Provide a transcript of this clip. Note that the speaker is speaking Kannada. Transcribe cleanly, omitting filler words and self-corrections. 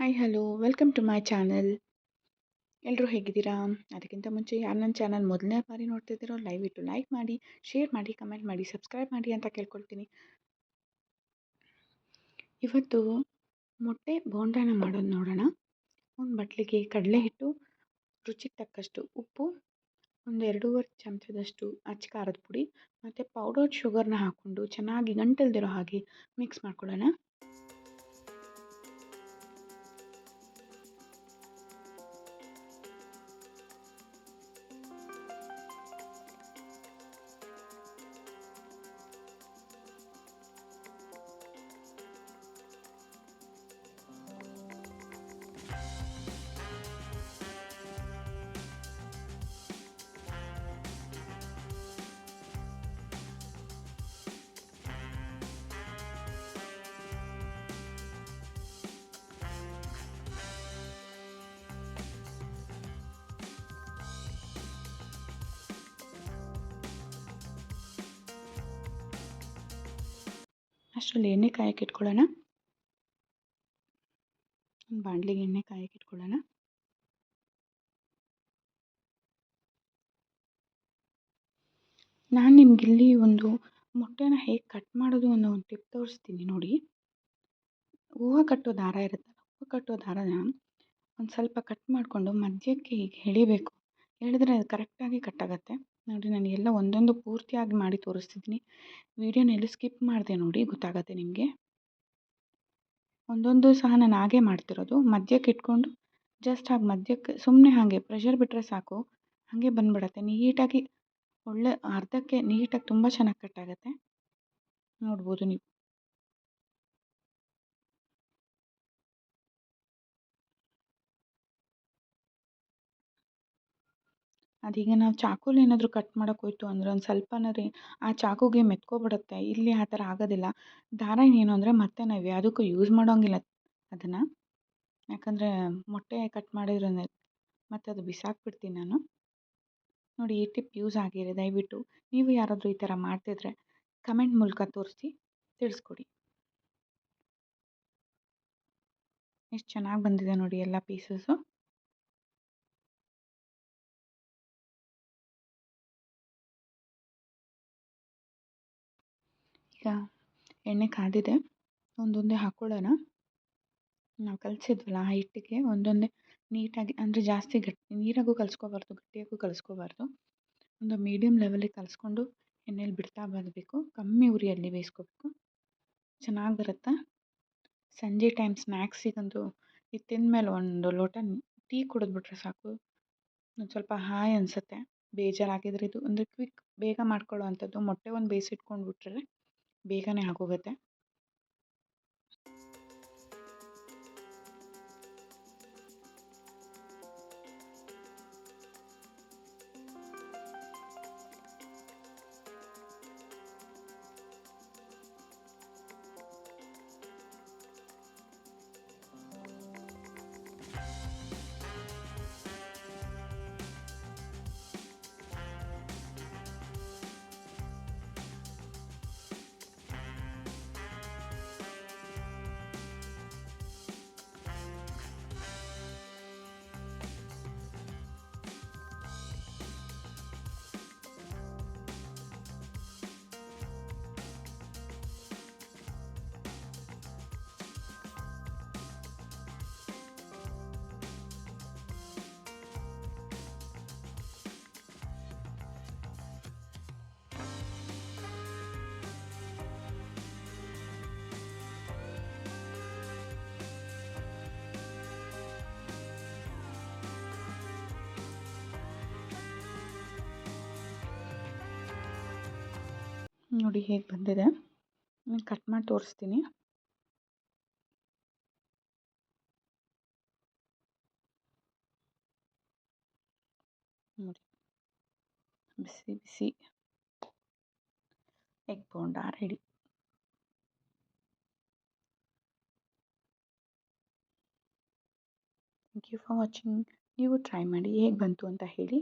Hi hello welcome to my channel. ಎಲ್ಲರೂ ಹೇಗಿದ್ದೀರಾ? ಅದಕ್ಕಿಂತ ಮುಂಚೆ ಯಾರು ನನ್ನ ಚಾನಲ್ ಮೊದಲನೇ ಬಾರಿ ನೋಡ್ತಿದ್ದೀರೋ ದಯವಿಟ್ಟು ಲೈಕ್ ಮಾಡಿ, ಶೇರ್ ಮಾಡಿ, ಕಮೆಂಟ್ ಮಾಡಿ, ಸಬ್ಸ್ಕ್ರೈಬ್ ಮಾಡಿ ಅಂತ ಕೇಳ್ಕೊಳ್ತೀನಿ. ಇವತ್ತು ಮೊಟ್ಟೆ ಬೋಂಡಾನ ಮಾಡೋದು ನೋಡೋಣ. ಒಂದು ಬಟ್ಲಿಗೆ ಕಡಲೆ ಹಿಟ್ಟು, ರುಚಿಗೆ ತಕ್ಕಷ್ಟು ಉಪ್ಪು, ಒಂದು 2.5 ಚಮಚದಷ್ಟು ಅಚ್ಚ ಖಾರದ ಪುಡಿ ಮತ್ತು ಪೌಡರ್ಡ್ ಶುಗರ್ನ ಹಾಕ್ಕೊಂಡು ಚೆನ್ನಾಗಿ ಗಂಟಲ್ದಿರೋ ಹಾಗೆ ಮಿಕ್ಸ್ ಮಾಡ್ಕೊಳ್ಳೋಣ. ಅಷ್ಟರಲ್ಲಿ ಎಣ್ಣೆ ಕಾಯಕ್ಕೆ ಇಟ್ಕೊಳ್ಳೋಣ. ಒಂದು ಬಾಣಲಿಗೆ ಎಣ್ಣೆ ಕಾಯಕ್ಕೆ ಇಟ್ಕೊಳ್ಳೋಣ. ನಾನು ನಿಮಗಿಲ್ಲಿ ಒಂದು ಮೊಟ್ಟೆನ ಹೇಗೆ ಕಟ್ ಮಾಡೋದು ಅನ್ನೋ ಒಂದು ಟಿಪ್ ತೋರಿಸ್ತೀನಿ ನೋಡಿ. ಹೂವು ಕಟ್ಟೋ ದಾರ ಇರುತ್ತಲ್ಲ, ಹೂವು ಕಟ್ಟೋ ದಾರನ ಒಂದು ಸ್ವಲ್ಪ ಕಟ್ ಮಾಡಿಕೊಂಡು ಮಧ್ಯಕ್ಕೆ ಹೀಗೆ ಎಳಿಬೇಕು. ಎಳೆದ್ರೆ ಅದು ಕರೆಕ್ಟಾಗಿ ಕಟ್ಟಾಗತ್ತೆ ನೋಡಿ. ನಾನು ಎಲ್ಲ ಒಂದೊಂದು ಪೂರ್ತಿಯಾಗಿ ಮಾಡಿ ತೋರಿಸ್ತಿದ್ದೀನಿ. ವೀಡಿಯೋನ ಎಲ್ಲೂ ಸ್ಕಿಪ್ ಮಾಡಿದೆ ನೋಡಿ, ಗೊತ್ತಾಗತ್ತೆ ನಿಮಗೆ. ಒಂದೊಂದು ಸಹ ನಾನು ಹಾಗೆ ಮಾಡ್ತಿರೋದು. ಮಧ್ಯಕ್ಕೆ ಇಟ್ಕೊಂಡು ಜಸ್ಟ್ ಹಾಗೆ ಮಧ್ಯಕ್ಕೆ ಸುಮ್ಮನೆ ಹಾಗೆ ಪ್ರೆಷರ್ ಬಿಟ್ಟರೆ ಸಾಕು, ಹಾಗೆ ಬಂದ್ಬಿಡತ್ತೆ ನೀಟಾಗಿ. ಒಳ್ಳೆ ಅರ್ಧಕ್ಕೆ ನೀಟಾಗಿ ತುಂಬ ಚೆನ್ನಾಗಿ ಕಟ್ಟಾಗತ್ತೆ, ನೋಡ್ಬೋದು ನೀವು. ಅದೀಗ ನಾವು ಚಾಕುಲಿ ಏನಾದರೂ ಕಟ್ ಮಾಡೋಕೆ ಹೋಯ್ತು ಅಂದರೆ ಒಂದು ಸ್ವಲ್ಪನಾರೇ ಆ ಚಾಕುಗೆ ಮೆತ್ಕೊಬಿಡುತ್ತೆ. ಇಲ್ಲಿ ಆ ಥರ ಆಗೋದಿಲ್ಲ. ದಾರ ಏನು ಅಂದರೆ ಮತ್ತೆ ನಾವು ಯಾವುದಕ್ಕೂ ಯೂಸ್ ಮಾಡೋಂಗಿಲ್ಲ ಅದನ್ನು, ಯಾಕಂದರೆ ಮೊಟ್ಟೆ ಕಟ್ ಮಾಡಿದ್ರೆ ಮತ್ತೆ ಅದು ಬಿಸಾಕ್ಬಿಡ್ತೀನಿ ನಾನು. ನೋಡಿ, ಈ ಟಿಪ್ ಯೂಸ್ ಆಗಿದೆ. ದಯವಿಟ್ಟು ನೀವು ಯಾರಾದರೂ ಈ ಥರ ಮಾಡ್ತಿದ್ರೆ ಕಮೆಂಟ್ ಮೂಲಕ ತೋರಿಸಿ ತಿಳಿಸ್ಕೊಡಿ. ಎಷ್ಟು ಚೆನ್ನಾಗಿ ಬಂದಿದೆ ನೋಡಿ ಎಲ್ಲ ಪೀಸಸ್ಸು. ಈಗ ಎಣ್ಣೆ ಕಾದಿದೆ, ಒಂದೊಂದೇ ಹಾಕ್ಕೊಳ್ಳೋಣ. ನಾವು ಕಲಸಿದ್ವಲ್ಲ ಆ ಹಿಟ್ಟಿಗೆ ಒಂದೊಂದೇ ನೀಟಾಗಿ, ಅಂದರೆ ಜಾಸ್ತಿ ಗಟ್ಟಿ ನೀರಾಗೂ ಕಲಿಸ್ಕೋಬಾರ್ದು, ಗಟ್ಟಿಯಾಗೂ ಕಲಿಸ್ಕೋಬಾರ್ದು. ಒಂದು ಮೀಡಿಯಮ್ ಲೆವೆಲಿಗೆ ಕಲಿಸ್ಕೊಂಡು ಎಣ್ಣೆಲಿ ಬಿಡ್ತಾ ಬರಬೇಕು. ಕಮ್ಮಿ ಉರಿಯಲ್ಲಿ ಬೇಯಿಸ್ಕೋಬೇಕು, ಚೆನ್ನಾಗಿ ಬರುತ್ತೆ. ಸಂಜೆ ಟೈಮ್ ಸ್ನ್ಯಾಕ್ಸಿಗಂತೂ ಇದು ತಿಂದಮೇಲೆ ಒಂದು ಲೋಟ ಟೀ ಕುಡಿದ್ಬಿಟ್ರೆ ಸಾಕು, ಒಂದು ಸ್ವಲ್ಪ ಹಾಯ್ ಅನಿಸುತ್ತೆ. ಬೇಜಾರಾಗಿದ್ರೆ ಇದು ಅಂದರೆ ಕ್ವಿಕ್ ಬೇಗ ಮಾಡ್ಕೊಳ್ಳೋ ಅಂಥದ್ದು. ಮೊಟ್ಟೆ ಒಂದು ಬೇಯಿಸಿಟ್ಕೊಂಡ್ಬಿಟ್ರೆ ಬೇಗನೆ ಆಗೋಗುತ್ತೆ. ನೋಡಿ ಹೇಗೆ ಬಂದಿದೆ, ಕಟ್ ಮಾಡಿ ತೋರಿಸ್ತೀನಿ. ನೋಡಿ, ಬಿಸಿ ಬಿಸಿ egg bonda ready. Thank you for watching. ನೀವು ಟ್ರೈ ಮಾಡಿ, ಹೇಗೆ ಬಂತು ಅಂತ ಹೇಳಿ.